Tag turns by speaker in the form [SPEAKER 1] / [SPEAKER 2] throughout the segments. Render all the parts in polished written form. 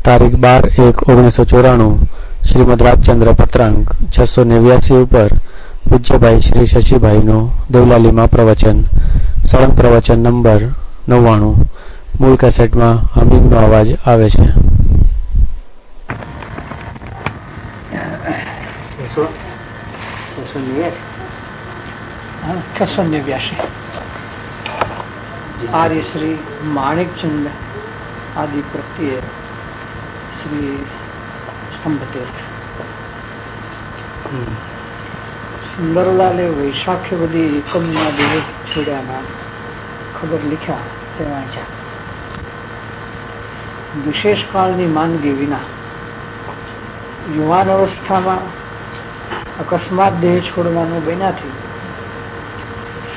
[SPEAKER 1] તારીખ 12/1/1994 શ્રીમદ રાજચંદ્ર પત્રાંક 689 ઉપર પૂજ્યભાઈ શ્રી શશીભાઈનું દેવલાલીમાં પ્રવચન સળંગ પ્રવચન નંબર 99 મૂળ કેસેટમાં હમિંગનો અવાજ આવે છે.
[SPEAKER 2] आर्य श्री माणिकचंद आदि प्रत्यय श्री स्तंभ तीर्थ सुंदरलाले वैशाख्यवदी एकमना दिवस छोड्याना खबर लिख्या तेवाच्या विशेष काळनी मानगी विना युवान अवस्थाમાં અકસ્માત દેહ છોડવાનો બન્યાથી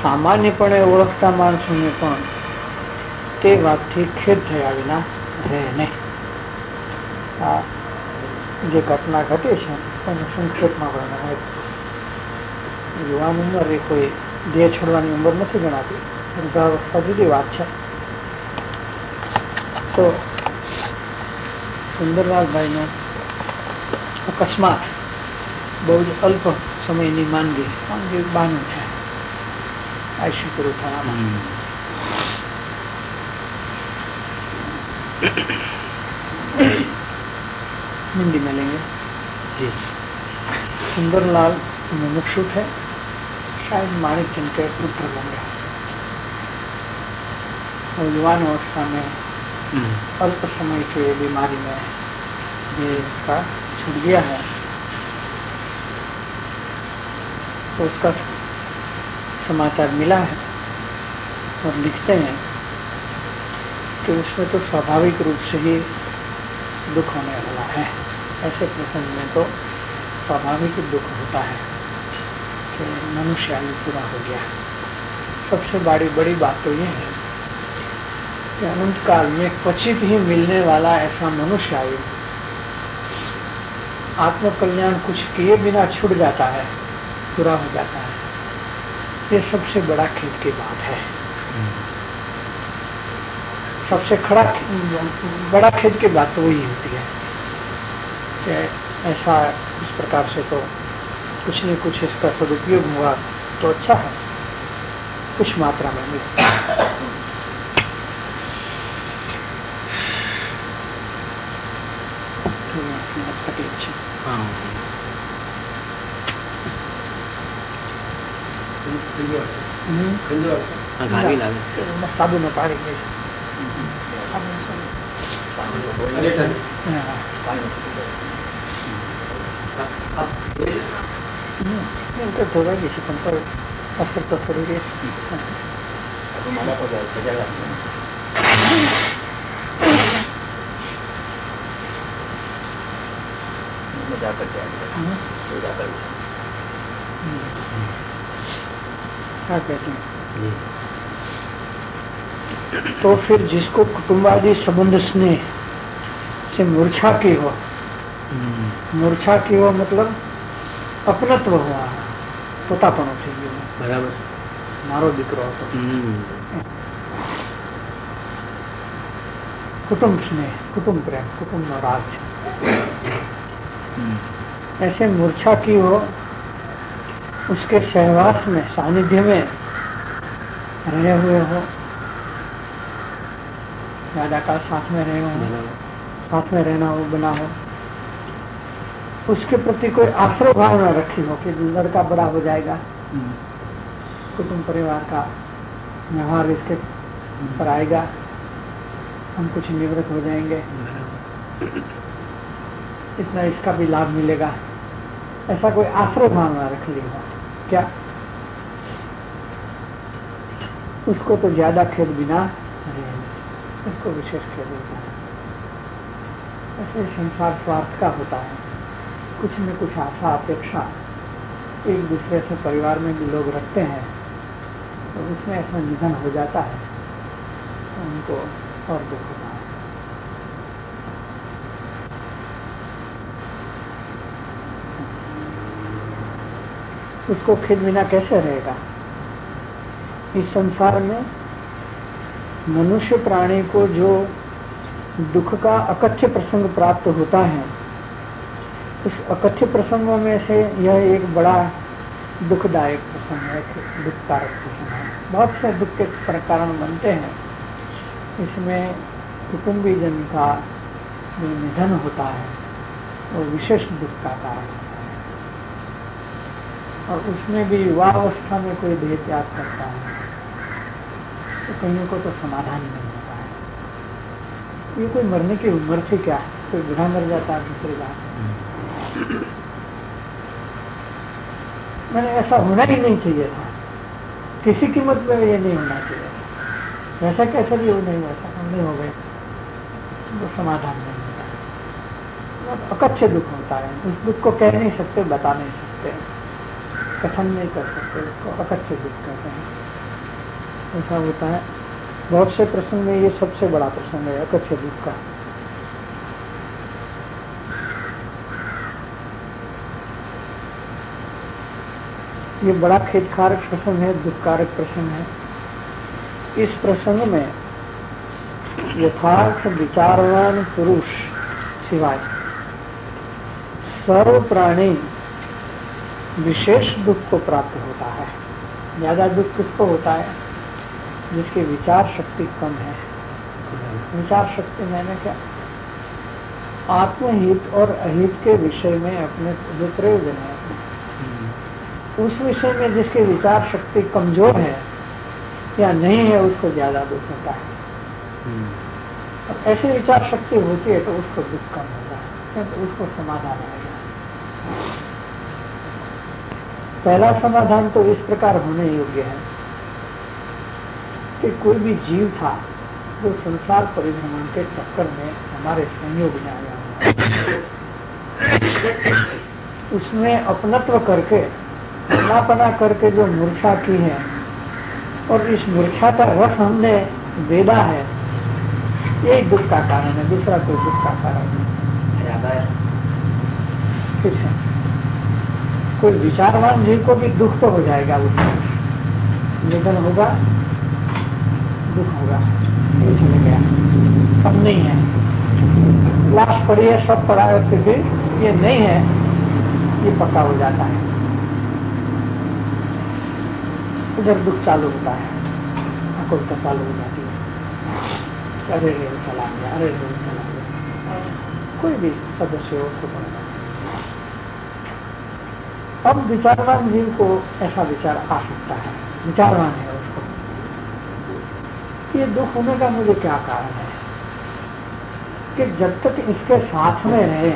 [SPEAKER 2] સામાન્યપણે ઓળખતા માણસોને પણ તે વાતથી ખેદ થયા વિના રહે નહીં. આ જે ઘટના ઘટે છે એનું સંક્ષેપમાં વર્ણન. યુવાન ઉંમર એ કોઈ દેહ છોડવાની ઉંમર નથી ગણાતી. વૃદ્ધાવસ્થા જુદી વાત છે. તો સુંદરલાલભાઈનો અકસ્માત બહુ જ અલ્પ સમયની માંદગી બાનું છે. आयुष्य पूरा था. हिंदी में लेंगे जी. सुंदरलाल मुमुक्षु थे, शायद माणिकचंद के पुत्र होंगे. और युवान अवस्था में अल्प समय के बीमारी में ये उसका छूट गया है. तो उसका समाचार मिला है और लिखते हैं कि उसमें तो स्वाभाविक रूप से ही दुख होने वाला है. ऐसे प्रसंग में तो स्वाभाविक दुख होता है कि मनुष्य आयु पूरा हो गया. सबसे बड़ी बात तो ये है कि अनंत काल में क्वचित ही मिलने वाला ऐसा मनुष्य आयु आत्मकल्याण कुछ किए बिना छूट जाता है, पूरा हो जाता है. ये सबसे बड़ा खेद की बात है. सबसे बड़ा खेद की बात तो वही होती है कि ऐसा इस प्रकार से तो कुछ न कुछ इसका सदुपयोग हुआ तो अच्छा है, कुछ मात्रा में मिले. साबुन पानी थोड़ा जैसे पर असर तो थोड़ी देर क्या कहते हैं. तो फिर जिसको कुटुंबादि संबंध स्नेह से मूर्छा की हो, मूर्छा की हो मतलब अपनत्व हुआ, પોતાપણું થઈ ગયું. બરાબર. મારો દીકરો હતો. कुटुंब स्नेह, कुटुंब प्रेम, कुटुंब राज, ऐसे मूर्छा की हो, उसके सहवास में सानिध्य में रहे हुए हो, दादा का साथ में रहे हो, साथ में रहना हो बना हो, उसके प्रति कोई आश्रय भावना रखी हो कि लड़का बड़ा हो जाएगा, कुटुंब परिवार का व्यवहार इसके पर आएगा, हम कुछ निवृत्त हो जाएंगे, इतना इसका भी लाभ मिलेगा, ऐसा कोई आश्रय भावना रख ली हो क्या, उसको तो ज्यादा खेद बिना उसको विशेष खेद होता है. ऐसे संसार स्वार्थ का होता है. कुछ न कुछ आशा अपेक्षा एक दूसरे से परिवार में भी लोग रखते हैं, तो उसमें ऐसा निधन हो जाता है तो उनको और दुख होता है. उसको खेद बिना कैसे रहेगा. इस संसार में मनुष्य प्राणी को जो दुख का अकथ्य प्रसंग प्राप्त होता है, उस अकथ्य प्रसंगों में से यह एक बड़ा दुखदायक प्रसंग है, दुखकारक प्रसंग है। बहुत से दुख के कारण बनते हैं। इसमें कुटुंबी जन का जो निधन होता है वो विशेष दुख का कारण होता है, और उसमें भी युवावस्था में कोई देह त्याग करता है तो कईयों को तो समाधान नहीं होता है। ये कोई मरने की उम्र थी क्या? कोई बूढ़ा मर जाता है दूसरी बात, मैंने ऐसा होना ही नहीं चाहिए था, किसी कीमत में ये नहीं होना चाहिए था। वैसा कैसे भी वो नहीं हो गए वो समाधान नहीं होता। अकथ्य दुख होता है, उस दुख को कह नहीं सकते, बता नहीं सकते, कथन नहीं कर सकते, उसको अकथ्य दुख कहते हैं। ऐसा होता है। बहुत से प्रसंग में ये सबसे बड़ा प्रसंग है अकथ्य दुख का। ये बड़ा खेदकारक प्रसंग है, दुखकारक प्रसंग है। इस प्रसंग में यथार्थ विचारवान पुरुष सिवाय सर्व प्राणी विशेष दुख को प्राप्त होता है। ज्यादा दुख किसको होता है? जिसकी विचार शक्ति कम है। विचार शक्ति मैंने क्या? आत्महित और अहित के विषय में अपने जो प्रयोजन है उस विषय में जिसकी विचार शक्ति कमजोर है या नहीं है उसको ज्यादा दुख होता है। और ऐसी विचार शक्ति होती है तो उसको दुख कम होता है, क्योंकि उसको समाधान आएगा। पहला समाधान तो इस प्रकार होने योग्य है कि कोई भी जीव था जो संसार परिभ्रमण के चक्कर में हमारे संयोग में आया हुआ, उसमें अपनत्व करके अपनापना करके जो मूर्छा की है और इस मूर्छा का रस हमने वेदा है, यही दुख का कारण है, दूसरा कोई दुख का कारण नहीं। ठीक है, कोई विचारवान जीव को भी दुख तो हो जाएगा, उसमें निधन होगा, दुख होगा, ये चले गया, अब नहीं है, लाश पड़ी है, सब पड़ा है, फिर भी ये नहीं है, ये पक्का हो जाता है। उधर दुख चालू होता है, आकुलता चालू हो जाती है, अरे रे चला गया, अरे रे चला गया, कोई भी सदस्य हो उसको पड़ेगा। अब विचारवान जीव को ऐसा विचार आ सकता है, विचारवान है उसको, ये दुख होने का मुझे क्या कारण है कि जब तक इसके साथ में रहे,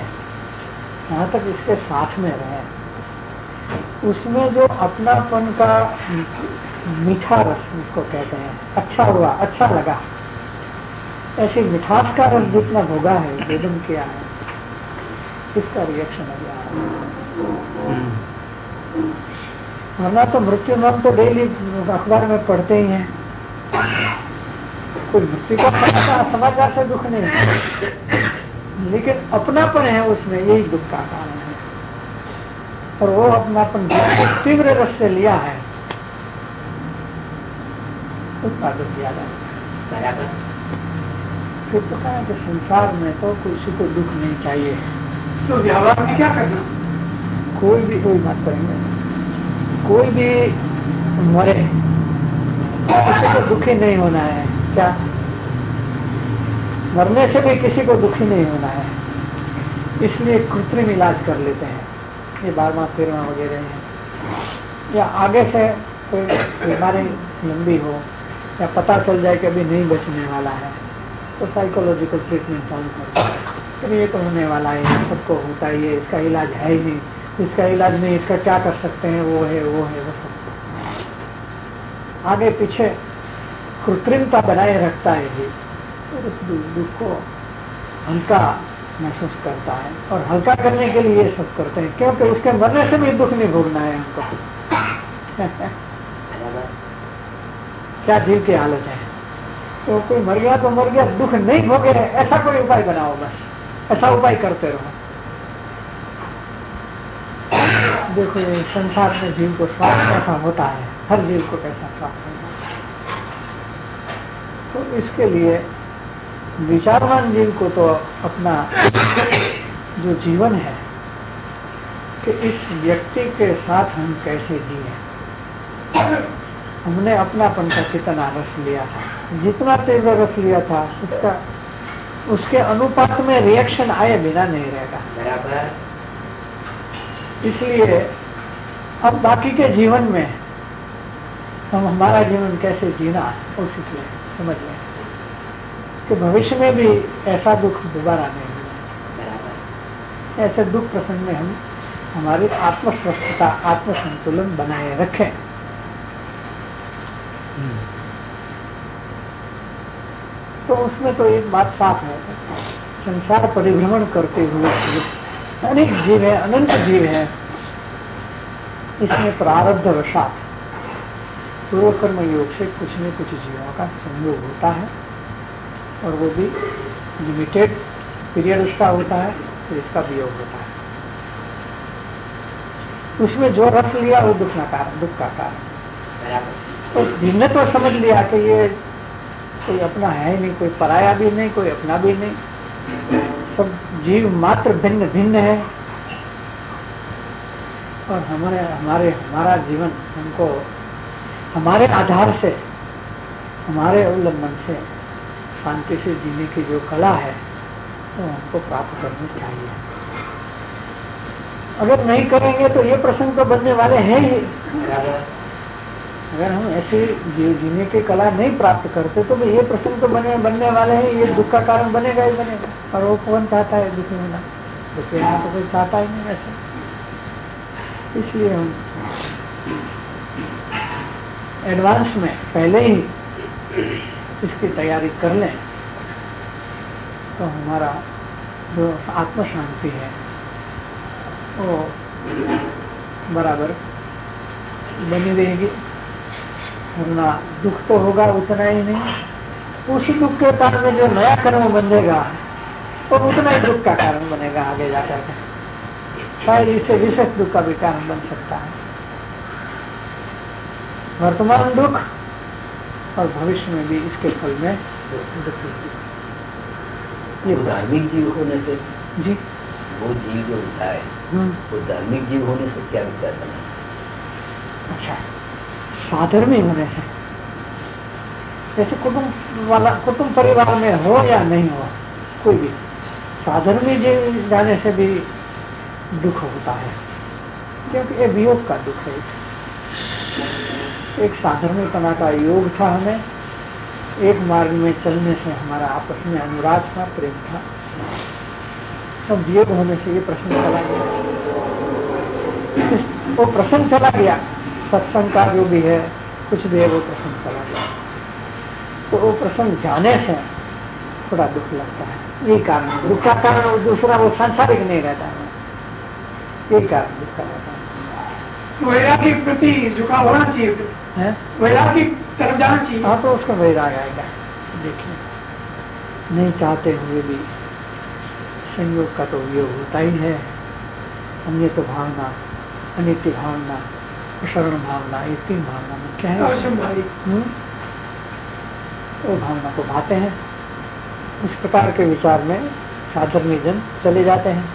[SPEAKER 2] जहां तक इसके साथ में रहे, उसमें जो अपनापन का मीठा रस जिसको कहते हैं, अच्छा हुआ, अच्छा लगा, ऐसी मिठास का रस जितना भोगा है, वेदन किया है, इसका रिएक्शन अभी आ रहा है। वरना तो मृत्यु नाम तो डेली अखबार में पढ़ते ही हैं, कोई मृत्यु का समाचार से दुख नहीं है, लेकिन अपनापन है उसमें, यही दुख का कारण है। और वो अपनापन तीव्र रस से लिया है, उसका दुख ज्यादा है। फिर तो कहा कि संसार में तो किसी को दुख नहीं चाहिए, तो व्यवहार में क्या करना? कोई भी, कोई बात करेंगे, कोई भी मरे, किसी को दुखी नहीं होना है। क्या? मरने से भी किसी को दुखी नहीं होना है, इसलिए कृत्रिम इलाज कर लेते हैं, ये 12वां 13वां वगैरह है। या आगे से कोई बीमारी लंबी हो या पता चल जाए कि अभी नहीं बचने वाला है तो साइकोलॉजिकल ट्रीटमेंट चालू करते हैं कि ये तो होने वाला है, सबको होता ही है, इसका इलाज है ही नहीं, इसका इलाज नहीं, इसका क्या कर सकते हैं, वो है वो है वो सब। आगे पीछे कृत्रिमता बनाए रखता है ये, और उस दुख को हल्का महसूस करता है, और हल्का करने के लिए ये सब करते हैं, क्योंकि उसके मरने से भी दुख नहीं भोगना है हमको। क्या जीव की हालत है, तो कोई मर गया तो मर गया, दुख नहीं भोगे, ऐसा कोई उपाय बनाओ, बस ऐसा उपाय करते रहो। देखो ये संसार में जीव को स्वास्थ्य कैसा होता है, हर जीव को कैसा स्वास्थ्य होता है, तो इसके लिए विचारवान जीव को तो अपना जो जीवन है कि इस व्यक्ति के साथ हम कैसे जिए, हमने अपनापन का कितना रस लिया था, जितना तेज रस लिया था उसके अनुपात में रिएक्शन आए बिना नहीं रहेगा। इसलिए अब बाकी के जीवन में हम हमारा जीवन कैसे जीना वो सीख लें, समझ लें कि भविष्य में भी ऐसा दुख दोबारा नहीं होगा। ऐसे दुख प्रसंग में हम हमारी आत्मस्वस्थता, आत्मसंतुलन बनाए रखें। तो उसमें तो एक बात साफ है, संसार परिभ्रमण करते हुए अनेक जीव है, अनंत जीव है। इसमें प्रारब्ध वशात पूर्व कर्म योग से कुछ न कुछ जीवों का संयोग होता है और वो भी लिमिटेड पीरियड उसका होता है, फिर इसका वियोग होता है। उसमें जो रस लिया वो दुख का कारण। तो जिनने तो समझ लिया कि ये कोई अपना है ही नहीं, कोई पराया भी नहीं, कोई अपना भी नहीं, सब जीव मात्र भिन्न भिन्न है और हमारा जीवन हमको हमारे आधार से, हमारे अवलंबन से शांति से जीने की जो कला है वो हमको प्राप्त करनी चाहिए। अगर नहीं करेंगे तो ये प्रसंग तो बनने वाले हैं ही। अगर हम ऐसे जीने की कला नहीं प्राप्त करते तो ये प्रसंग तो बनने वाले हैं, ये दुख का कारण बनेगा ही बनेगा। और वो कौन चाहता है दुखी होना? दुखी होना तो कोई चाहता ही नहीं वैसे। इसलिए हम एडवांस में पहले ही इसकी तैयारी कर लें तो हमारा जो आत्म शांति है वो बराबर बनी रहेगी। वरना दुख तो होगा उतना ही नहीं, उस दुख के कारण में जो नया कर्म बनेगा वो उतना ही दुख का कारण बनेगा आगे जाकर के। शायद इससे विशेष दुख का भी कारण बन सकता है। वर्तमान दुख और भविष्य में भी इसके फल में दुख।
[SPEAKER 3] ये धार्मिक जीव होने से
[SPEAKER 2] जी
[SPEAKER 3] वो जीव जो होता है वो धार्मिक जीव होने से क्या विचार बना?
[SPEAKER 2] अच्छा, साधर्मी होने से जैसे कुटुंब परिवार में हो या नहीं हो, कोई भी साधर्मी जीव जाने से भी दुख होता है, क्योंकि ये वियोग का दुख है। एक साधर्मीपना का योग था, हमें एक मार्ग में चलने से हमारा आपस में अनुराग था, प्रेम था। अब वियोग होने से ये प्रश्न चला गया, वो प्रसंग चला गया, सत्संग का जो भी है कुछ भी है वो प्रसंग चला गया। तो वो प्रसंग जाने से थोड़ा दुख लगता है। ये कारण दुख का कारण, वो दूसरा वो सांसारिक नहीं रहता है, ये कारण दुख का रहता है।
[SPEAKER 4] वैराग्य के प्रति झुकाव होना चाहिए
[SPEAKER 2] है,
[SPEAKER 4] वैराग्य की तरफ जाना चाहिए।
[SPEAKER 2] हाँ, तो उसका वैराग आएगा। देखिए, नहीं चाहते हुए भी संयोग का तो वियोग होता ही है। अन्य तो भावना, अनित्य भावना, शरण भावना, ये तीन भावना मुख्य है। वो भावना को भाते हैं। इस प्रकार के विचार में साधर्मी जन चले जाते हैं।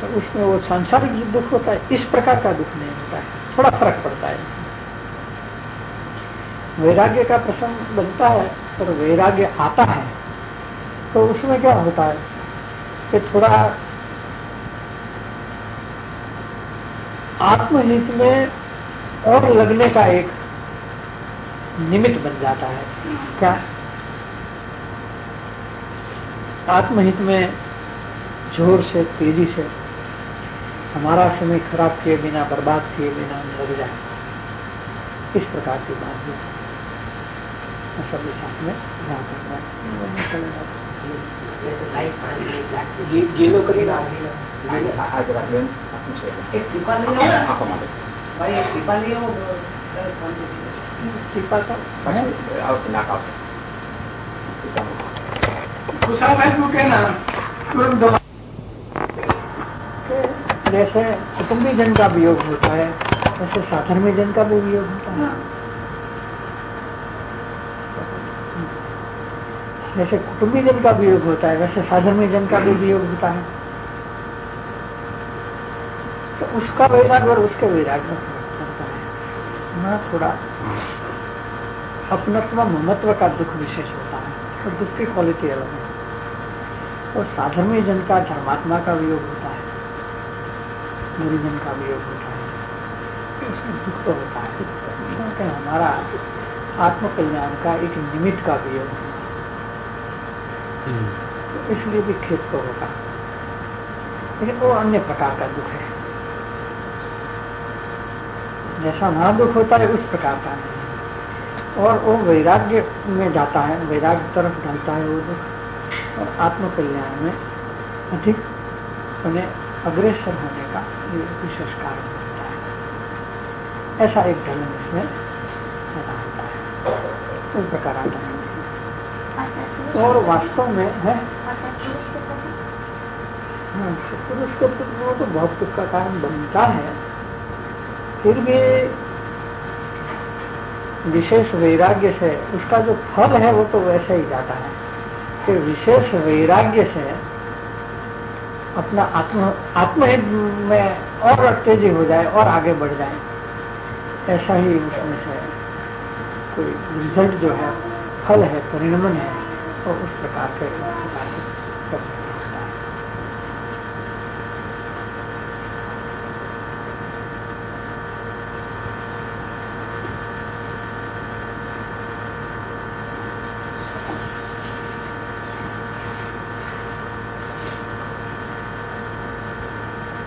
[SPEAKER 2] तो उसमें वो सांसारिक जो दुख होता है, इस प्रकार का दुख नहीं होता है, थोड़ा फर्क पड़ता है। वैराग्य का प्रसंग बनता है और वैराग्य आता है तो उसमें क्या होता है कि थोड़ा आत्महित में और लगने का एक निमित्त बन जाता है। क्या आत्महित में जोर से, तेजी से हमारा समय खराब किए बिना, बर्बाद किए बिना लग जाए, इस प्रकार की बात है। सब साथ में ध्यान रखना है। गीलो करीना एक टीपा ले लो भाई, एक टीपा ले लो। टीपा का
[SPEAKER 4] गुस्सा भाई को कहना तुरंत दवा
[SPEAKER 2] जैसे कुटुंबी जन का वियोग होता है वैसे साधर्मी जन का भी वियोग होता है। जैसे कुटुंबी जन का वियोग होता है वैसे साधर्मी जन का भी वियोग होता है। तो उसका वैराग्य और उसके वैराग्य में फर्क पड़ता है। वहाँ थोड़ा अपनत्व ममत्व का दुख विशेष होता है, तो दुख की क्वालिटी अलग है। और साधर्मी जन का धर्मात्मा का वियोग होता है, गुरुजन का वियोग होता है, तो उसमें दुख तो होता है, क्योंकि हमारा आत्मकल्याण का एक निमित्त का वियोग होता है, तो इसलिए भी खेद तो होगा, लेकिन वो अन्य प्रकार का दुख है। जैसा वहां दुख होता है उस प्रकार का नहीं, और वो वैराग्य में जाता है, वैराग्य तरफ ढलता है वो दुख, और आत्मकल्याण में अधिक उन्हें अग्रसर होने का ये विशेष कारण होता है। ऐसा एक ढलन इसमें पैदा होता है, इस प्रकार आता है। और वास्तव में है हाँ, पुरुष को वो तो बहुत दुख का कारण बनता है, फिर भी विशेष वैराग्य से उसका जो फल है वो तो वैसे ही जाता है कि विशेष वैराग्य से अपना आत्महित में और तेजी हो जाए और आगे बढ़ जाए, ऐसा ही उसमें से कोई रिजल्ट जो है, फल है, परिणमन है, और उस प्रकार के होता है।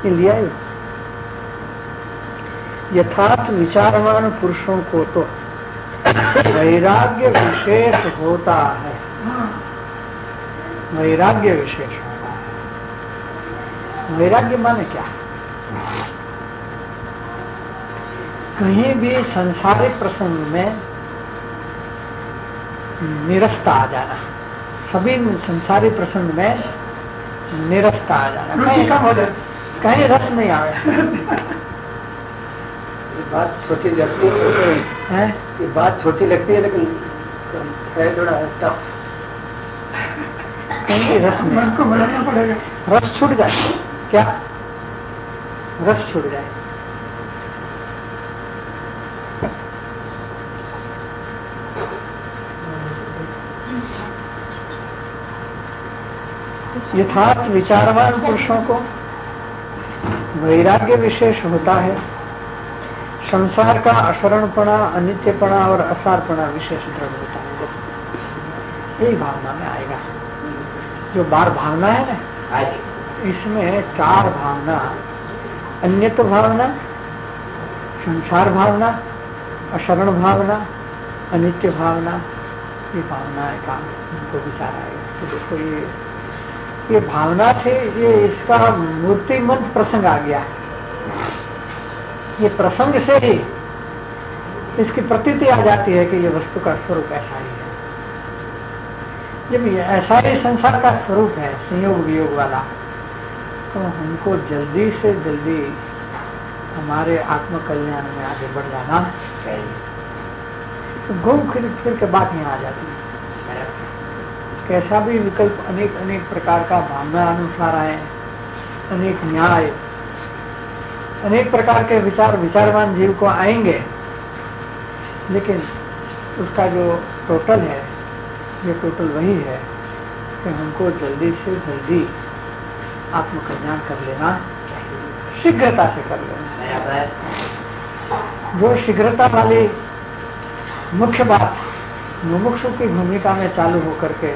[SPEAKER 2] लिया यथार्थ विचारवान पुरुषों को तो वैराग्य विशेष होता है, वैराग्य विशेष होता है। वैराग्य माने क्या? कहीं भी संसारिक प्रसंग में निरस्ता आ जाना, सभी संसारिक प्रसंग में निरस्ता आ जाना, कहीं रस नहीं आवे।
[SPEAKER 3] ये बात छोटी लगती है, ये बात छोटी लगती है, लेकिन है थोड़ा टफ।
[SPEAKER 2] कहीं भी रस नहीं,
[SPEAKER 4] मन को बढ़ाना पड़ेगा।
[SPEAKER 2] रस छूट जाए, क्या रस छूट जाए। यथार्थ विचारवान पुरुषों को वैराग्य विशेष होता है। संसार का अशरणपना, अनित्यपना और असारपना विशेष दृढ़ होता है। यही भावना में आएगा। जो बार भावना है ना, इसमें चार भावना, अन्यत्व भावना, संसार भावना, अशरण भावना, अनित्य भावना, ये भावनाएं का उनको विचार आएगा। तो देखो ये भावना थे, ये इसका मूर्तिमंत प्रसंग आ गया। ये प्रसंग से ही इसकी प्रतीति आ जाती है कि ये वस्तु का स्वरूप ऐसा ही है। जब ये ऐसा ही संसार का स्वरूप है, संयोग वियोग वाला, तो हमको जल्दी से जल्दी हमारे आत्मकल्याण में आगे बढ़ जाना चाहिए। तो घूम फिर के बात यहाँ आ जाती है। कैसा भी विकल्प अनेक अनेक प्रकार का भावना अनुसार आए, अनेक न्याय, अनेक प्रकार के विचार विचारवान जीव को आएंगे, लेकिन उसका जो टोटल है, ये टोटल वही है कि हमको जल्दी से जल्दी आत्मकल्याण कर लेना, शीघ्रता से कर लेना। जो शीघ्रता वाली मुख्य बात मुमुक्षु की भूमिका में चालू होकर के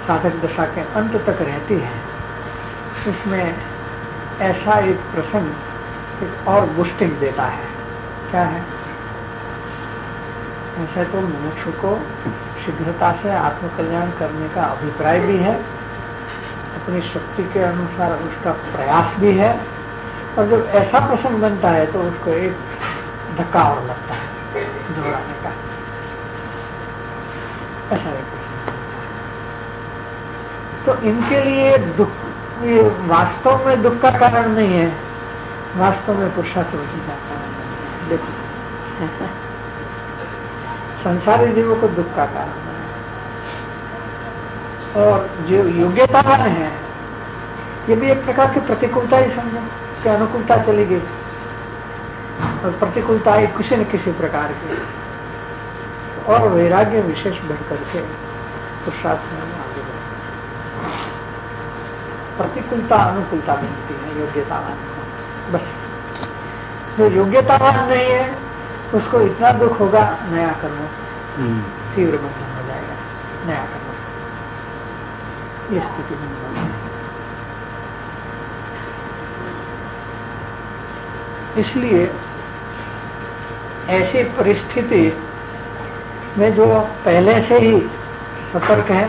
[SPEAKER 2] साधक दशा के अंत तक रहती है, उसमें ऐसा एक प्रसंग एक और बूस्टिंग देता है। क्या है? ऐसे तो मुमुक्षु को शीघ्रता से आत्मकल्याण करने का अभिप्राय भी है, अपनी शक्ति के अनुसार उसका प्रयास भी है, और जब ऐसा प्रसंग बनता है तो उसको एक धक्का और लगता है जोड़ाने का। ऐसा एक प्रसंग। तो इनके लिए दुख ये वास्तव में दुख का कारण नहीं है, वास्तव में पुरुषार्थ वृत्ति का कारण नहीं है। देखो संसारी जीवों को दुख का कारण है, और जो योग्यतावान है ये भी एक प्रकार की प्रतिकूलता ही समझो कि अनुकूलता चली गई, और प्रतिकूलता आई किसी न किसी प्रकार की, और वैराग्य विशेष बढ़ करके पुरुषार्थ में आगे बढ़े। प्रतिकूलता अनुकूलता मिलती है योग्यतावान को। बस जो योग्यतावान नहीं है उसको इतना दुख होगा, नया कर्म तीव्र बंधन हो जाएगा, नया कर्म ये स्थिति बन जाएगी। इसलिए ऐसी परिस्थिति में जो पहले से ही सतर्क है,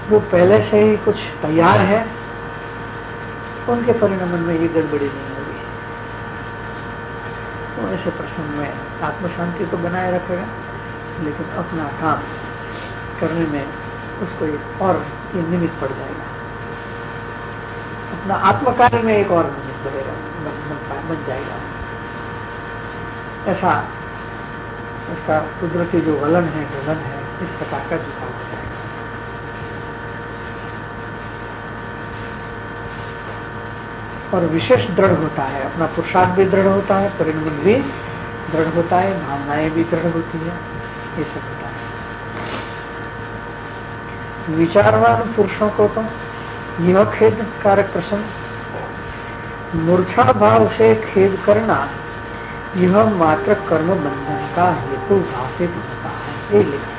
[SPEAKER 2] जो पहले से ही कुछ तैयार है, उनके परिणाम में ये गड़बड़ी नहीं होगी। तो ऐसे प्रसंग में आत्मशांति तो बनाए रखेगा, लेकिन अपना काम करने में उसको एक और ये निमित्त पड़ जाएगा, अपना आत्मकार्य में एक और निमित्त बढ़ेगा, बन जाएगा। ऐसा उसका कुदरती जो वलन है, गलन है, इस प्रकार का झुकाव हो जाएगा। और विशेष दृढ़ होता है, अपना पुरुषार्थ भी दृढ़ होता है, परिणमन भी दृढ़ होता है, भावनाएं भी दृढ़ होती है, ये सब होता है। विचारवान पुरुषों को तो यह खेद कारक प्रसंग, मूर्छा भाव से खेद करना यह मात्र कर्म बंधन का हेतु भाषित होता है। ये लिखा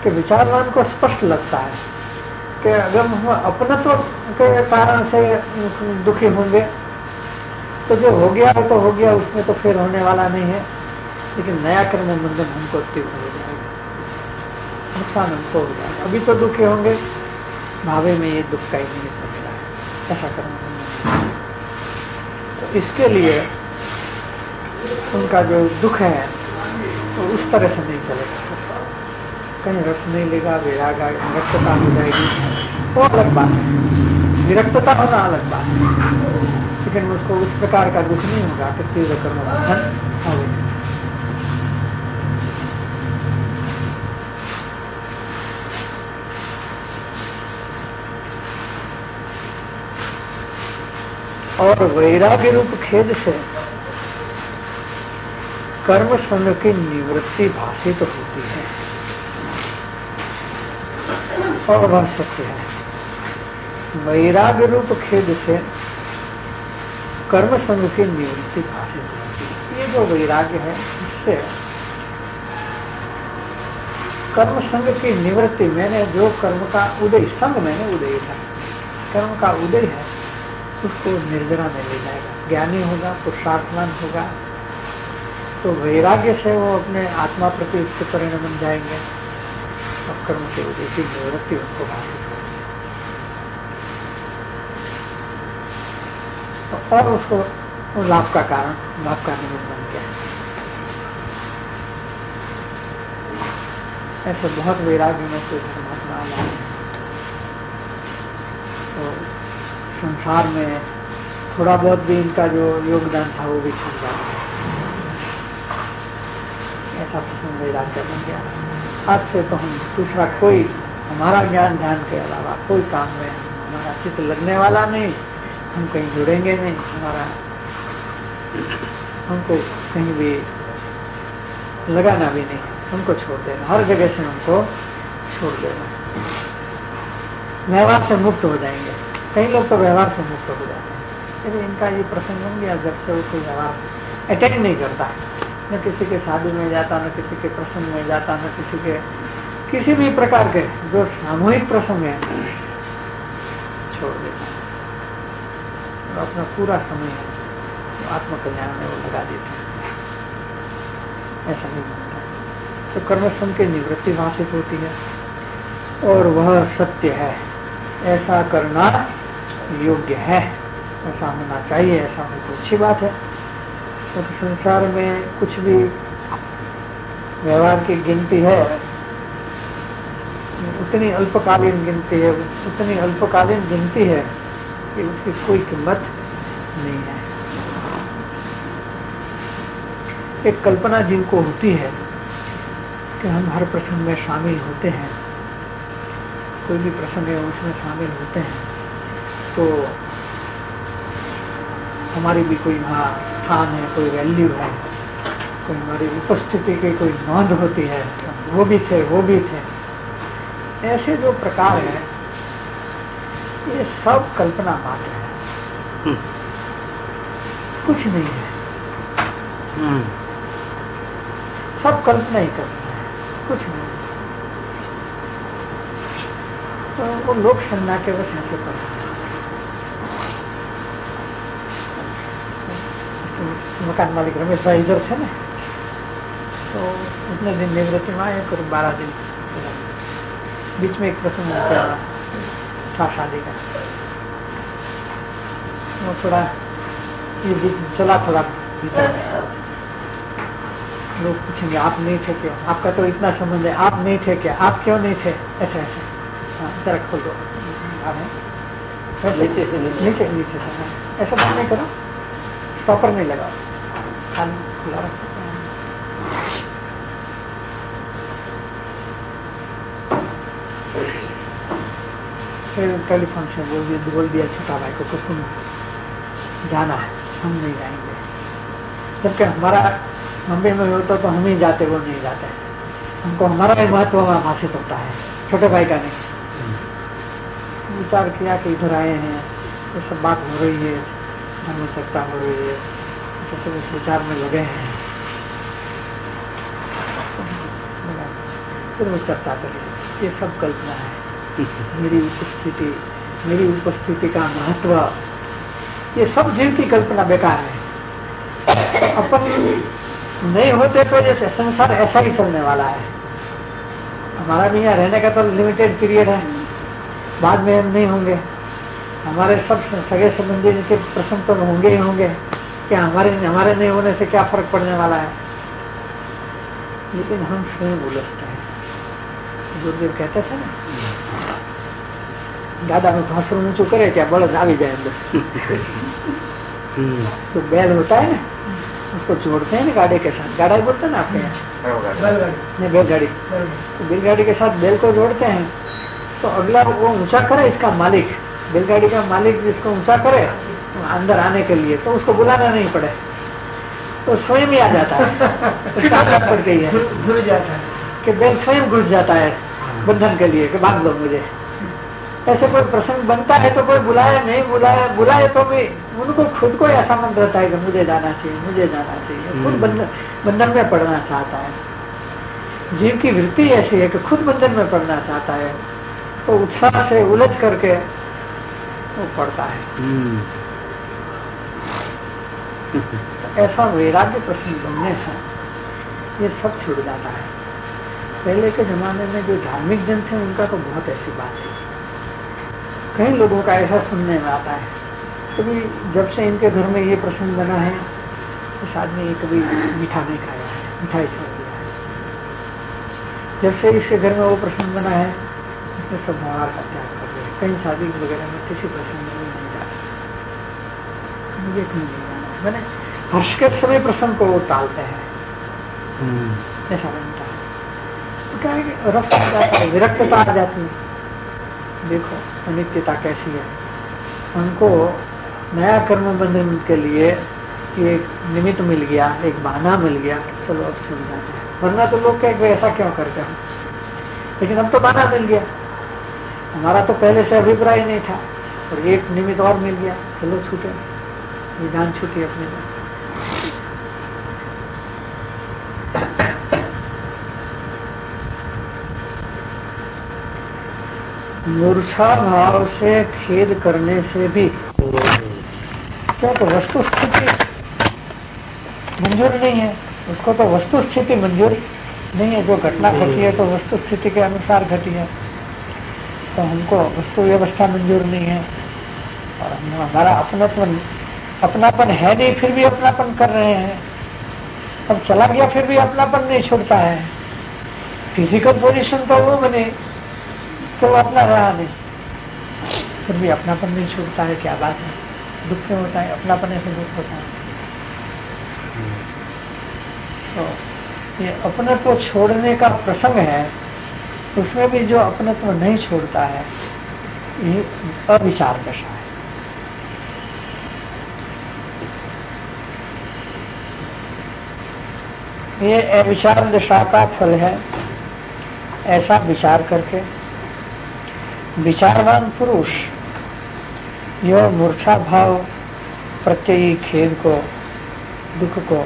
[SPEAKER 2] कि विचारवान को स्पष्ट लगता है कि अगर हम अपनत्व के कारण से दुखी होंगे तो जो हो गया वो तो हो गया, उसमें तो फिर होने वाला नहीं है, लेकिन नया कर्म बंधन हमको तीव्र हो जाएगा, नुकसान हमको हो जाएगा। अभी तो दुखी होंगे, भावे में ये दुख का ही निमित्त बनेगा, ऐसा कर्म बंधन। तो इसके लिए उनका जो दुख है वो उस तरह से नहीं चलेगा, कहीं रस नहीं लेगा, वैराग विरक्तता हो जाएगी, वो अलग बात है, विरक्तता होना अलग बात है, लेकिन उसको उस प्रकार का दुख नहीं होगा कि तीव्र कर्म बंधन हो। और वैराग्य रूप खेद से कर्म संग की निवृत्ति भाषित होती है, और वह सत्य है। वैराग्य रूप खेद से कर्म संग की निवृत्ति भाषित होती है। ये जो वैराग्य है इससे कर्म संग की निवृत्ति, मैंने जो कर्म का उदय, संग मैंने उदय है, कर्म का उदय है, उसको निर्जरा में ले जाएगा। ज्ञानी होगा, पुरुषार्थवान होगा, तो वैराग्य से वो अपने आत्मा प्रति उसके परिणाम बन जाएंगे, और कर्म के उदय की निवृत्ति उनको भाषित होगी, और उसको लाभ का कारण, लाभ का निमित्त बन गया। ऐसे बहुत वैराग्य में कोई धर्मात्मा आया है, तो संसार में थोड़ा बहुत भी इनका जो योगदान था वो भी छूट जाता है। ऐसा प्रसंग वैराग्य बन गया। आज से तो हम दूसरा कोई, हमारा ज्ञान ध्यान के अलावा कोई काम में हमारा चित्त लगने वाला नहीं, हम कहीं जुड़ेंगे नहीं, हमको कहीं भी लगाना भी नहीं, हमको छोड़ देना, हर जगह से हमको छोड़ देना, व्यवहार से मुक्त हो जाएंगे। कई लोग तो व्यवहार से मुक्त हो जाते हैं, लेकिन इनका ये प्रसंग बन गया जब से वो कोई व्यवहार अटैक नहीं करता है, न किसी के शादी में जाता, न किसी के प्रसंग में जाता, न किसी के किसी भी प्रकार के जो सामूहिक प्रसंग है छोड़ देता है, और अपना पूरा समय आत्मकल्याण में वो लगा देते हैं। ऐसा नहीं बनता है। तो कर्मसंग की निवृत्ति भाषित होती है, और वह सत्य है, ऐसा करना योग्य है, ऐसा होना चाहिए, ऐसा होना तो अच्छी बात है। तो संसार में कुछ भी व्यवहार की गिनती है उतनी अल्पकालीन गिनती है, उतनी अल्पकालीन गिनती है कि उसकी कोई कीमत नहीं है। एक कल्पना जीव को होती है कि हम हर प्रसंग में शामिल होते हैं, कोई भी प्रसंग है उसमें शामिल होते हैं तो हमारी भी कोई वहाँ स्थान है, कोई वैल्यू है, कोई हमारी उपस्थिति की कोई नोंद होती है, वो भी थे वो भी थे। ऐसे जो प्रकार है ये सब कल्पना मात्र है, कुछ नहीं है, सब कल्पना ही कल्पना है, कुछ नहीं। तो वो लोक संज्ञा के बस ऐसे करते हैं। मकान मालिक रमेश भाई इधर थे ना, तो उतने दिन निवृत्ति में आए, करीब 12 दिन। बीच में एक प्रसंग था शादी का, वो थोड़ा ये चला थोड़ा भीतर में। लोग पूछेंगे आप नहीं थे क्या, आपका तो इतना संबंध है, आप नहीं थे क्या, आप क्यों नहीं थे, ऐसे ऐसे। हाँ जरा खोल दो, नीचे से नीचे नीचे से ऐसा बात नहीं करो, स्टॉपर नहीं लगाओ, कान खुला रखो। फिर टेलीफोन से बोल दिया छोटा भाई को तुम जाना है, हम नहीं जाएंगे। जबकि हमारा मुंबई में होता तो हम ही जाते, वो नहीं जाते। हमको हमारा ही महत्व भाषित होता है, छोटे भाई का नहीं। विचार किया कि इधर आए हैं, ये सब बात हो रही है, धर्म चर्चा हो रही है, तो सब इस विचार में लगे हैं। फिर वो चर्चा करी, ये सब कल्पना है, मेरी उपस्थिति का महत्व, ये सब जीव की कल्पना बेकार है। अपन नहीं होते तो जैसे संसार ऐसा ही चलने वाला है। हमारा भी यहाँ रहने का तो लिमिटेड पीरियड है, बाद में हम नहीं होंगे। हमारे सब सगे संबंधी के प्रसंग तो होंगे ही होंगे, क्या हमारे नहीं होने से क्या फर्क पड़ने वाला है। लेकिन हम स्वयं उलझते हैं। गुरुदेव कहते थे ना, दादा में घोंसरू ऊंचू करे क्या बड़द आ जाए अंदर। तो बैल होता है ना, उसको जोड़ते हैं ना गाड़ी के साथ, गाड़ा बोलते हैं ना आपके यहाँ, नहीं बैलगाड़ी। तो बैलगाड़ी के साथ बैल को जोड़ते हैं तो अगला वो ऊंचा करे, इसका मालिक, बैलगाड़ी का मालिक जिसको ऊंचा करे अंदर आने के लिए, तो उसको बुलाना नहीं पड़े, तो स्वयं ही आ जाता है। उसका आदत पड़ गई है, घुस जाता है कि बैल स्वयं घुस जाता है बंधन के लिए कि बांध लो मुझे। ऐसे कोई प्रसंग बनता है तो कोई बुलाया नहीं बुलाए तो भी उनको खुद को ऐसा मन रहता है कि मुझे जाना चाहिए, मुझे जाना चाहिए। खुद बंधन में पड़ना चाहता है। जीव की वृत्ति ऐसी है कि खुद बंधन में पड़ना चाहता है, तो उत्साह से उलझ करके वो पड़ता है। तो ऐसा वैराग्य प्रसंग बनने से ये सब छूट जाता है। पहले के जमाने में जो धार्मिक जन थे उनका तो बहुत ऐसी बात है। कई लोगों का ऐसा सुनने में आता है, कभी जब से इनके घर में ये प्रसंग बना है इस आदमी ने कभी मीठा नहीं खाया है, मिठाई छोड़ दिया है। जब से इसके घर में वो प्रसंग बना है उसने सब व्यवहार का त्याग कर दिया। कहीं शादी वगैरह में किसी प्रसंग में नहीं जाता, मुझे कहीं नहीं जाना है। मैंने हर्ष के समय प्रसंग को वो टालते हैं, ऐसा बनता है। तो क्या है कि रस आ जाता है, विरक्तता आ जाती है। देखो अनित्यता कैसी है। उनको नया कर्म बंधन के लिए एक निमित्त मिल गया, एक बहाना मिल गया, चलो अब छूट जाते हैं। वरना तो लोग कहेंगे ऐसा क्यों करते हो, लेकिन अब तो बहाना मिल गया। हमारा तो पहले से अभिप्राय नहीं था और एक निमित्त और मिल गया, चलो छूटे, विधान छूटी अपने में। मूर्छा भाव से खेद करने से भी क्या तो वस्तु स्थिति मंजूर नहीं है, उसको तो वस्तु स्थिति मंजूर नहीं है। जो घटना घटी है तो वस्तु स्थिति के अनुसार घटी है, तो हमको वस्तु व्यवस्था मंजूर नहीं है। और हमारा अपनापन है नहीं, फिर भी अपनापन कर रहे हैं। अब चला गया फिर भी अपनापन नहीं छूटता है। फिजिकल पोजीशन तो वो बने तो अपना रहा नहीं, फिर भी अपनापन नहीं छूटता है। क्या बात है, दुख क्यों होता है? अपनापन से दुख होता है। तो ये अपनत्व छोड़ने का प्रसंग है, उसमें भी जो अपनत्व नहीं छोड़ता है ये अविचार दशा है। ये अविचार दशा का फल है। ऐसा विचार करके विचारवान पुरुष यह मूर्छा भाव प्रत्ययी खेद को, दुख को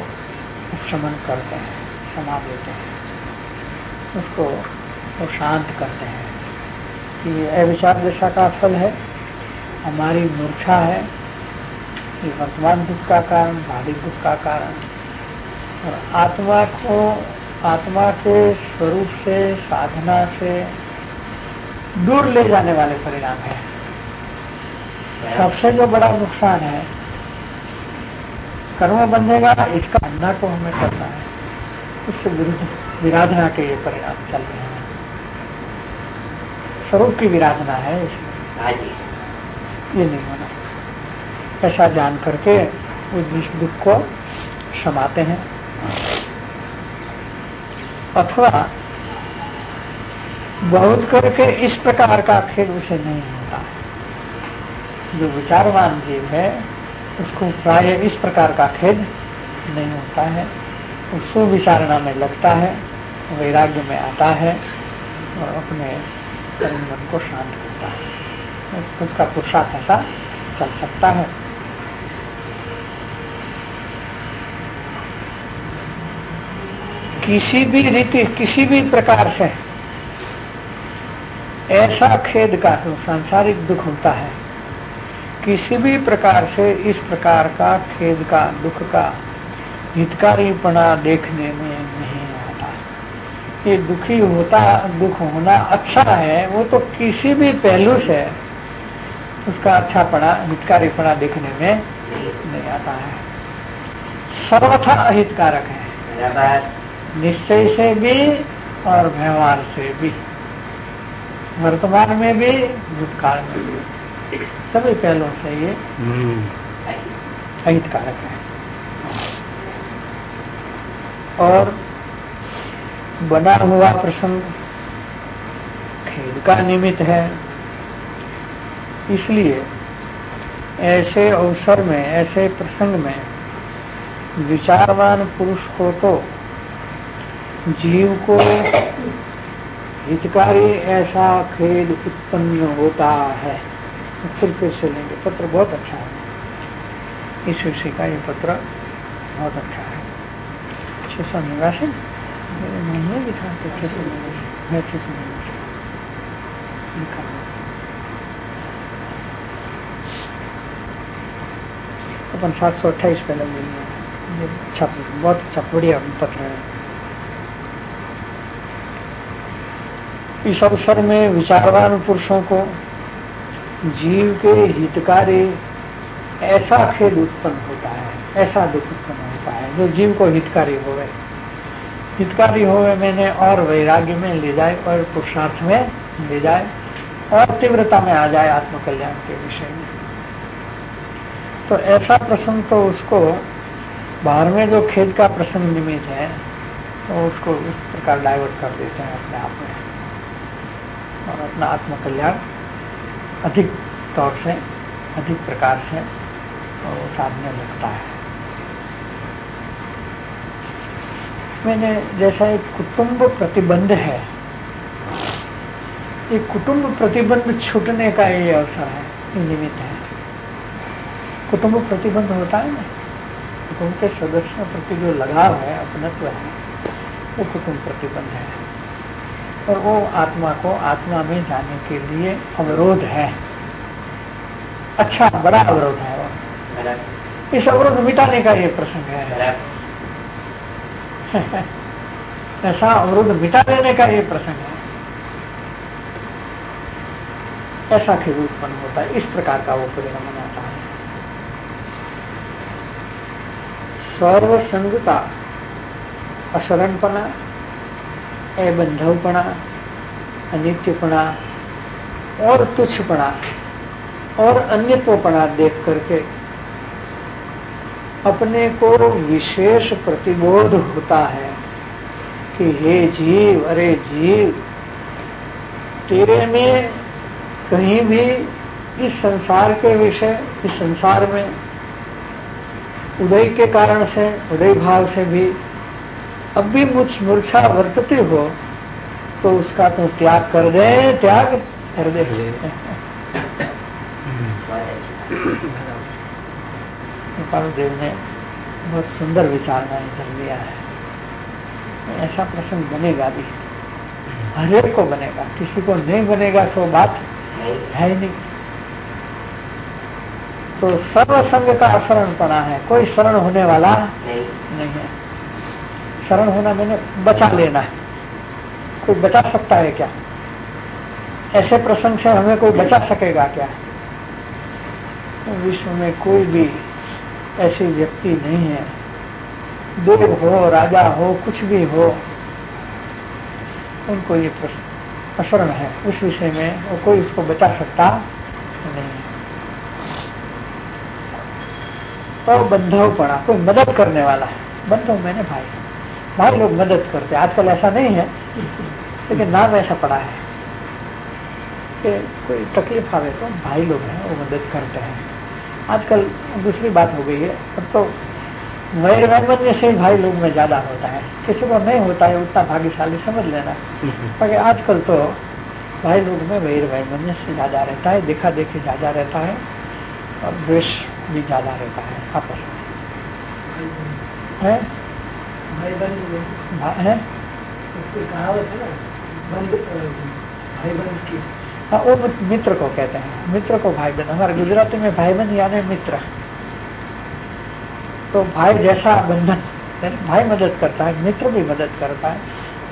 [SPEAKER 2] उपशमन करते हैं, समा देते हैं, उसको वो शांत करते हैं। कि ये अविचार दशा का फल है, हमारी मूर्छा है, ये वर्तमान दुख का कारण, भावी दुख का कारण, और आत्मा को, आत्मा के स्वरूप से, साधना से दूर ले जाने वाले परिणाम है। सबसे जो बड़ा नुकसान है, कर्म बंधेगा, इसका अन्ना को हमें करना है, उससे विरुद्ध विराधना के ये परिणाम चल रहे हैं। स्वरूप की विराधना है इसमें, ये नहीं होना। ऐसा जान करके उस दुख को क्षमाते हैं। अथवा बहुत करके इस प्रकार का खेद उसे नहीं होता है। जो विचारवान जीव है उसको प्राय इस प्रकार का खेद नहीं होता है। उसको विचारणा में लगता है, वैराग्य में आता है और अपने कर्म मन को शांत करता है। खुद का पुरुषार्थ ऐसा चल सकता है। किसी भी रीति, किसी भी प्रकार से ऐसा खेद का, जो सांसारिक दुख होता है, किसी भी प्रकार से इस प्रकार का खेद का, दुख का हितकारीपना देखने में नहीं आता। ये दुखी होता, दुख होना अच्छा है, वो तो किसी भी पहलू से उसका अच्छापना, हितकारीपना देखने में नहीं आता है। सर्वथा अहितकारक है, निश्चय से भी और व्यवहार से भी, वर्तमान में भी, भूतकाल में भी, सभी पहलुओं से ये अहितकारक है। और बना हुआ प्रसंग खेद का निमित्त है। इसलिए ऐसे अवसर में, ऐसे प्रसंग में विचारवान पुरुष को तो जीव को हितकारी ऐसा खेद उत्पन्न होता है। फिर से लेंगे, पत्र बहुत अच्छा है। इस विषय का ये पत्र बहुत अच्छा है। 689 मेरे मन में भी था, 689 लिखा अपन 728 पहले मिल, अच्छा, बहुत अच्छा, बढ़िया पत्र है। इस अवसर में विचारवान पुरुषों को जीव के हितकारी ऐसा खेद उत्पन्न होता है, ऐसा दुख उत्पन्न होता है जो जीव को हितकारी होवे। हितकारी होवे मैंने और वैराग्य में ले जाए और पुरुषार्थ में ले जाए और तीव्रता में आ जाए आत्मकल्याण के विषय में। तो ऐसा प्रसंग तो उसको बाहर में जो खेद का प्रसंग निमित्त है तो उसको इस प्रकार डाइवर्ट कर देते हैं अपने आप में और अपना आत्मकल्याण अधिक तौर से, अधिक प्रकार से साधने लगता है। मैंने जैसा एक कुटुंब प्रतिबंध है, एक कुटुंब प्रतिबंध छूटने का ये अवसर है, ये निमित्त है। कुटुंब प्रतिबंध होता है ना, कुटुंब के सदस्यों प्रति जो लगाव है, अपनत्व है, वो कुटुंब प्रतिबंध है। और वो आत्मा को आत्मा में जाने के लिए अवरोध है, अच्छा बड़ा अवरोध है वो। इस अवरोध मिटाने का ये प्रसंग है। ऐसा अवरोध मिटा देने का ये प्रसंग है। ऐसा खेद उत्पन्न होता है, इस प्रकार का वो परिणाम आता है। सर्वसंगता, अशरणपना, अबंधवपना, अनित्यपना, और तुच्छपना और अन्यत्वपना देख करके अपने को विशेष प्रतिबोध होता है कि हे जीव, अरे जीव, तेरे में कहीं भी इस संसार के विषय, इस संसार में उदय के कारण से, उदय भाव से भी अब भी मुझ मूर्छा वर्तती हो तो उसका तो त्याग कर दे, त्याग कर दे। देव ने बहुत सुंदर विचार में कर लिया है। ऐसा प्रसंग बनेगा भी, हरेक को बनेगा, किसी को नहीं बनेगा सो बात है ही नहीं। तो सर्वसंग का शरणपना है, कोई शरण होने वाला नहीं है। शरण होना मैंने बचा लेना है। कोई बचा सकता है क्या? ऐसे प्रसंग से हमें कोई बचा सकेगा क्या? विश्व में कोई भी ऐसी व्यक्ति नहीं है, देव हो, राजा हो, कुछ भी हो, उनको ये प्रश्न अशरण है उस विषय में, और कोई उसको बचा सकता नहीं है। और बंधुपना, कोई मदद करने वाला है। बंधु मैंने भाई, भाई लोग मदद करते। आजकल ऐसा नहीं है, लेकिन नाम ऐसा पड़ा है कि कोई तकलीफ आवे तो भाई लोग हैं वो मदद करते हैं। आजकल दूसरी बात हो गई है, अब तो वैर वैमन्य से भाई लोग में ज्यादा होता है। किसी को नहीं होता है उतना भाग्यशाली समझ लेना, क्योंकि आजकल तो भाई लोग में वैर वैमन्य से ज्यादा रहता है, देखा देखी ज्यादा रहता है, और द्वेष भी ज्यादा रहता है आपस में। है
[SPEAKER 3] भाई बंद
[SPEAKER 2] है
[SPEAKER 3] उसकी कहावत है ना, बंद भाई बंद की।
[SPEAKER 2] हाँ, वो मित्र को कहते हैं, मित्र को भाई बंद। हमारे गुजराती में भाई बंद यानी मित्र। तो भाई जैसा बंधन, भाई मदद करता है, मित्र भी मदद करता है,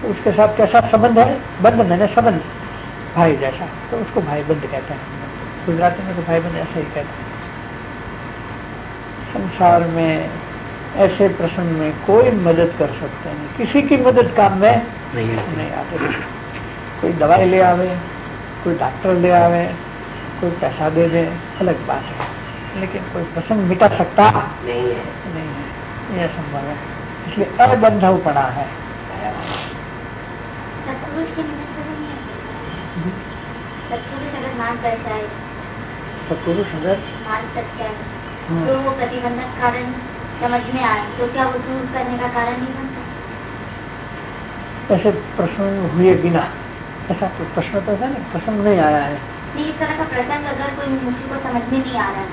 [SPEAKER 2] तो उसके साथ कैसा संबंध है? बंध मैंने संबंध, भाई जैसा, तो उसको भाई बंद कहते हैं। गुजराती में तो भाई बंद ऐसा ही कहते हैं। संसार में ऐसे प्रसंग में कोई मदद कर सकते नहीं, किसी की मदद काम में नहीं आते। कोई दवाई ले आवे, कोई डॉक्टर ले आवे, कोई पैसा दे दे, अलग बात है, लेकिन कोई प्रसंग मिटा सकता नहीं है, यह संभव है। इसलिए अबंधुपना है।
[SPEAKER 5] सत्पुरुष के निमित्त नहीं है। सत्पुरुष अगर मान दर्शाए,
[SPEAKER 2] सत्पुरुष अगर
[SPEAKER 5] मान दर्शाए तो वो प्रतिबंधक कारण समझ में आए तो क्या वो दूर करने का कारण नहीं बन सकता?
[SPEAKER 2] ऐसे प्रश्न हुए बिना, ऐसा तो प्रश्न तो है ना, प्रसंग नहीं आया है।
[SPEAKER 5] नहीं, इस तरह का प्रसंग अगर कोई मुमुक्षु को समझ में नहीं आ रहा है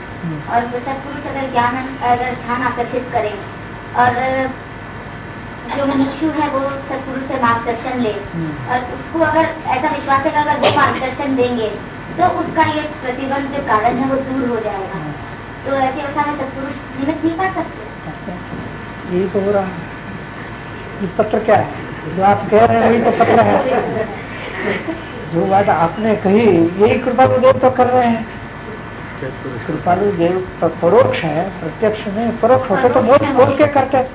[SPEAKER 5] और सत्पुरुष अगर ध्यान आकर्षित करे और जो मुमुक्षु है वो सत्पुरुष से मार्गदर्शन ले और उसको अगर ऐसा विश्वास है कि अगर वो मार्गदर्शन देंगे तो उसका ये प्रतिबंध जो कारण है वो दूर हो जाएगा। तो ऐसी अवस्था में सत्पुरुष निमित्त नहीं कर सकते।
[SPEAKER 2] यही तो हो रहा है। ये पत्र क्या है जो आप कह रहे हैं, वही तो पत्र है। जो बात आपने कही यही कृपालु देव तो कर रहे हैं। कृपालु देव तो परोक्ष है, प्रत्यक्ष नहीं। परोक्ष होते तो बोल के करते,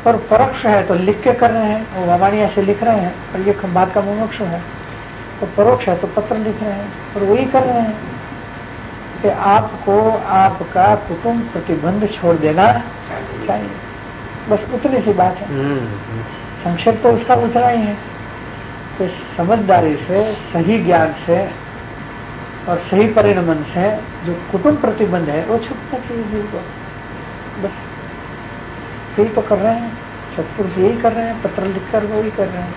[SPEAKER 2] और परोक्ष है तो लिख के कर रहे हैं। वो वामानिया से लिख रहे हैं, और ये बात का मुमुक्षु है तो परोक्ष है तो पत्र लिख रहे हैं, और वही कर रहे हैं कि आपको आपका कुटुंब प्रतिबंध छोड़ देना चाहिए। बस उतनी सी बात है। संक्षेप तो उसका उतना ही है कि समझदारी से, सही ज्ञान से और सही परिणमन से जो कुटुंब प्रतिबंध है वो छूटना चाहिए जीव को। बस यही तो कर रहे हैं सत्पुरुष, यही कर रहे हैं, पत्र लिखकर वही कर रहे हैं।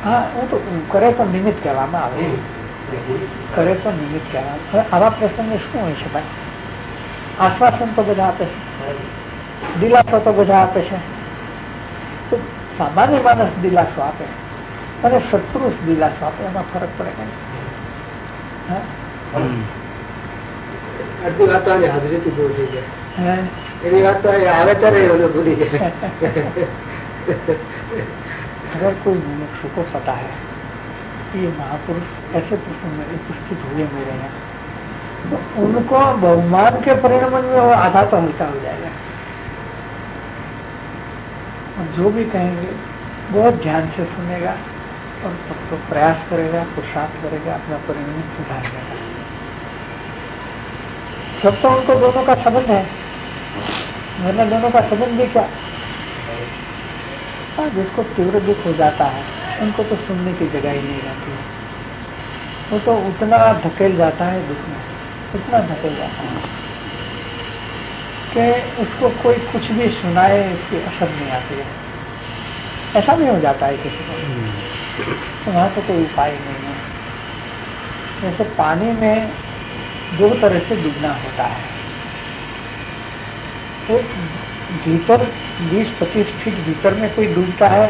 [SPEAKER 2] हाँ, वो तो करे તો નિમિત્ત કહેવામાં આવે, કરે તો નિમિત્ત કહેવામાં। હવે આવા પ્રસંગે શું હોય છે ભાઈ? આશ્વાસન તો બધા આપે છે, દિલાસો તો બધા આપે છે, તો સામાન્ય માણસ દિલાસો આપે અને સત્પુરુષ દિલાસો આપે, એમાં ફરક પડે કઈ?
[SPEAKER 3] અડધી વાત તો આજે હાજરીથી દૂર થઈ જાય, એની વાત તો આવે ત્યારે ભૂલી જાય।
[SPEAKER 2] अगर कोई मुमुक्षु को पता है कि ये महापुरुष ऐसे प्रसंग में उपस्थित हुए मेरे यहाँ, तो उनको बहुमान के परिणाम में वो आधा तो हल्का हो जाएगा। जो भी कहेंगे बहुत ध्यान से सुनेगा और तो प्रयास करेगा, पुरुषार्थ करेगा, अपना परिणाम सुधार लेगा। सब तो उनको दोनों का संबंध है, वरना दोनों का संबंध भी क्या। जिसको तीव्र दुख हो जाता है उनको तो सुनने की जगह ही नहीं रहती है, वो तो उतना धकेल जाता है दुख में, उतना धकेल जाता है कि उसको कोई कुछ भी सुनाए इसकी असर नहीं आती है। ऐसा भी हो जाता है किसी को, तो वहां तो कोई उपाय नहीं है। जैसे पानी में दो तरह से डूबना होता है, एक भीतर 20-25 फीट भीतर में कोई डूबता है,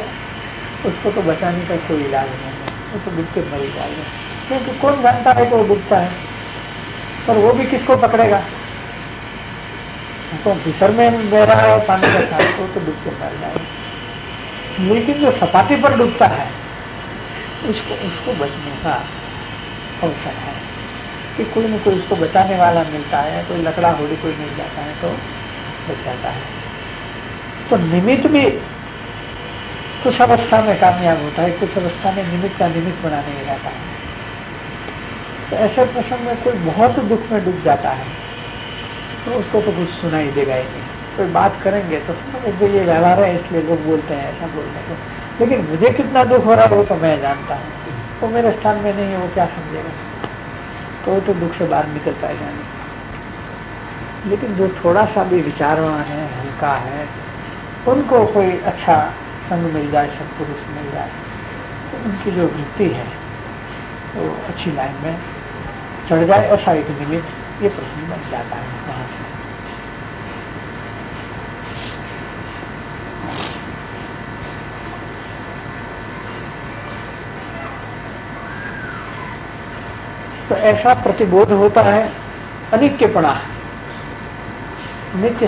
[SPEAKER 2] उसको तो बचाने का कोई इलाज नहीं है, वो तो डूब के मर जाएगा, क्योंकि कौन जानता है कि वो डूबता है, पर वो भी किसको पकड़ेगा। तो भीतर में बह रहा है पानी का साथ, तो डूब के मर जाएगा। लेकिन जो सपाटी पर डूबता है उसको बचने का अवसर है कि कोई न कोई उसको बचाने वाला मिलता है, कोई लकड़ा होड़ी कोई मिल जाता है तो बच जाता है। तो निमित्त भी कुछ अवस्था में कामयाब होता है, कुछ अवस्था में निमित्त का निमित्त बनाने में रहता है। तो ऐसे प्रसंग में कोई बहुत दुख में डूब जाता है तो उसको तो कुछ सुनाई देगा ही नहीं। कोई बात करेंगे तो समझेंगे ये व्यवहार है इसलिए लोग बोलते हैं ऐसा बोलने को, लेकिन मुझे कितना दुख हो रहा है वो तो मैं जानता हूँ, वो मेरे स्थान में नहीं है, वो क्या समझेगा। तो दुख से बाहर निकल पाएगा नहीं। लेकिन जो थोड़ा सा भी विचारवान है, हल्का है, उनको कोई अच्छा संग मिल जाए, सत्पुरुष मिल जाए, तो उनकी जो वृत्ति है वो अच्छी लाइन में चढ़ जाए, ऐसा एक निमित्त ये प्रश्न बन जाता है वहां से। तो ऐसा प्रतिबोध होता है अनित्यपणा, नित्य